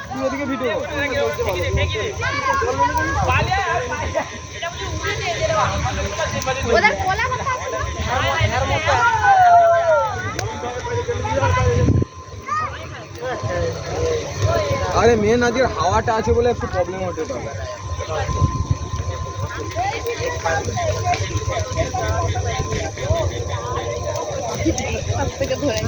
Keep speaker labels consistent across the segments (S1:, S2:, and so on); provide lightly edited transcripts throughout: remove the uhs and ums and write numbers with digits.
S1: তুই ওদিকে ভিডিও
S2: ওদের কোলা কথা আছে না?
S1: আরে মেন আজকের হাওয়াটা আছে বলে একটু প্রবলেম হতে পারে।
S2: থেকে ধরে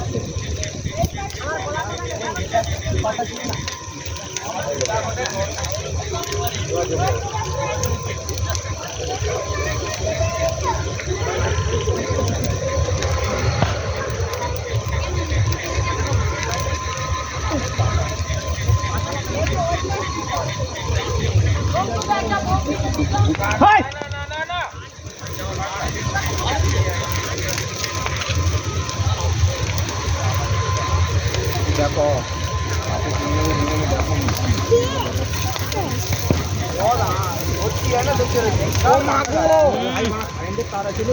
S1: দেখো তারা ছিল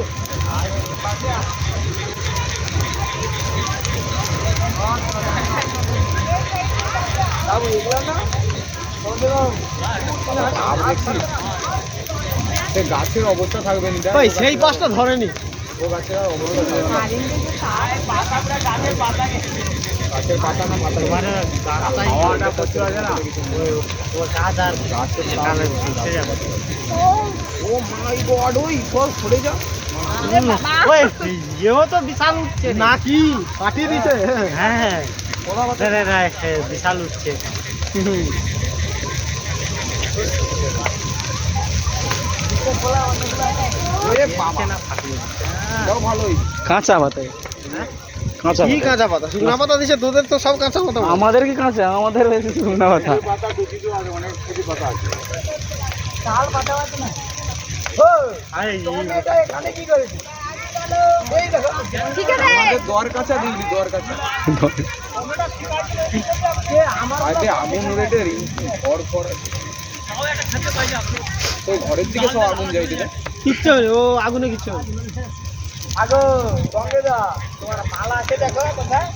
S1: গাছের অবস্থা থাকবে না
S3: ভাই সেই পাশটা ধরেনি
S1: ও গাছের অবস্থা থাকবে না। গাছের পাতা না মাথা হাওয়াটা প্রচুর আছে না ও মাই গড ওই সব পড়ে যা
S3: এও তো বিশাল উঠছে নাকি পাঠিয়ে দিছে হ্যাঁ বিশাল উঠছে
S1: কাঁচা পাতা কাঁচা
S3: কি কাঁচা পাতা শুকনা পাতা দিছে তোদের তো সব কাঁচা পাতা
S1: আমাদের কি কাঁচা আমাদের শুকনা পাতা
S2: ঠিক আছে
S1: দর কাঁচা দিবি দর কাঁচা আগুন রেটে ঘর ঘর তো ঘরের দিকে সব আগুন যাই দিলে
S3: কিচ্ছু হবে ও আগুনে কিচ্ছু হবে
S1: আগুন গঙ্গে দা তোমার মালা আছে দেখো কোথায়